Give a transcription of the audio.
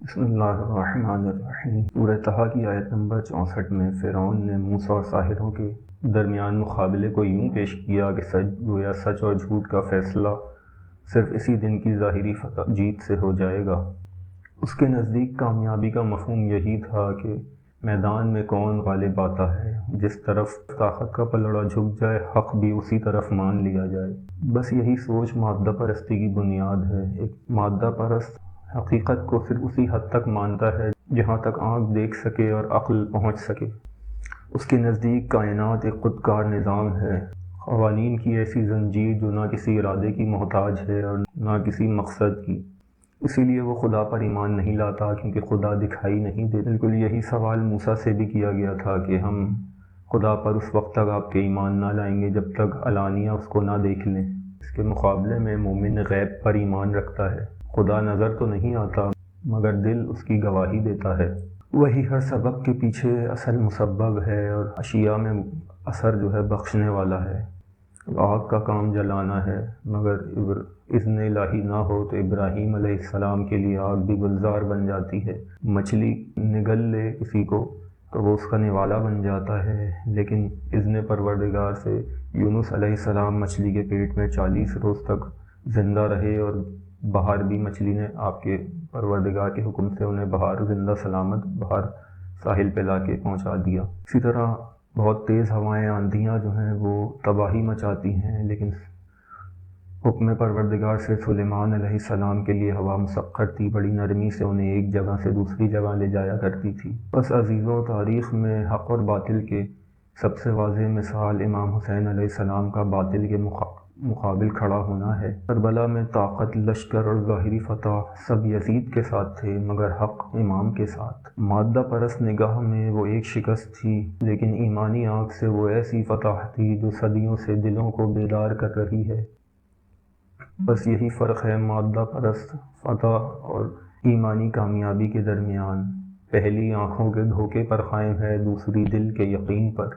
بسم اللہ الرحمن الرحیم۔ سورہ طٰہٰ کی آیت نمبر 64 میں فرعون نے موسیٰ اور ساحروں کے درمیان مقابلے کو یوں پیش کیا کہ گویا سچ اور جھوٹ کا فیصلہ صرف اسی دن کی ظاہری جیت سے ہو جائے گا۔ اس کے نزدیک کامیابی کا مفہوم یہی تھا کہ میدان میں کون غالب آتا ہے، جس طرف طاقت کا پلڑا جھک جائے حق بھی اسی طرف مان لیا جائے۔ بس یہی سوچ مادہ پرستی کی بنیاد ہے۔ ایک مادہ پرست حقیقت کو صرف اسی حد تک مانتا ہے جہاں تک آنکھ دیکھ سکے اور عقل پہنچ سکے۔ اس کے نزدیک کائنات ایک خودکار نظام ہے، قوانین کی ایسی زنجیر جو نہ کسی ارادے کی محتاج ہے اور نہ کسی مقصد کی۔ اسی لیے وہ خدا پر ایمان نہیں لاتا، کیونکہ خدا دکھائی نہیں دیتا۔ بالکل یہی سوال موسیٰ سے بھی کیا گیا تھا کہ ہم خدا پر اس وقت تک آپ کے ایمان نہ لائیں گے جب تک علانیہ اس کو نہ دیکھ لیں۔ اس کے مقابلے میں مومن غیب پر ایمان رکھتا ہے۔ خدا نظر تو نہیں آتا مگر دل اس کی گواہی دیتا ہے۔ وہی ہر سبب کے پیچھے اصل مسبب ہے اور اشیاء میں اثر جو ہے بخشنے والا ہے۔ آگ کا کام جلانا ہے، مگر اذن الہی نہ ہو تو ابراہیم علیہ السلام کے لیے آگ بھی گلزار بن جاتی ہے۔ مچھلی نگل لے کسی کو تو وہ اس کا نوالا بن جاتا ہے، لیکن اذن پروردگار سے یونس علیہ السلام مچھلی کے پیٹ میں 40 روز تک زندہ رہے، اور باہر بھی مچھلی نے آپ کے پروردگار کے حکم سے انہیں باہر زندہ سلامت باہر ساحل پہ لا کے پہنچا دیا۔ اسی طرح بہت تیز ہوائیں آندھیاں جو ہیں وہ تباہی مچاتی ہیں، لیکن حکم پروردگار سے سلیمان علیہ السلام کے لیے ہوا مسخر تھی، بڑی نرمی سے انہیں ایک جگہ سے دوسری جگہ لے جایا کرتی تھی۔ بس عزیزوں، تاریخ میں حق اور باطل کے سب سے واضح مثال امام حسین علیہ السلام کا باطل کے مقابل کھڑا ہونا ہے۔ کربلا میں طاقت، لشکر اور ظاہری فتح سب یزید کے ساتھ تھے، مگر حق امام کے ساتھ۔ مادہ پرست نگاہ میں وہ ایک شکست تھی، لیکن ایمانی آنکھ سے وہ ایسی فتح تھی جو صدیوں سے دلوں کو بیدار کر رہی ہے۔ بس یہی فرق ہے مادہ پرست فتح اور ایمانی کامیابی کے درمیان۔ پہلی آنکھوں کے دھوکے پر قائم ہے، دوسری دل کے یقین پر۔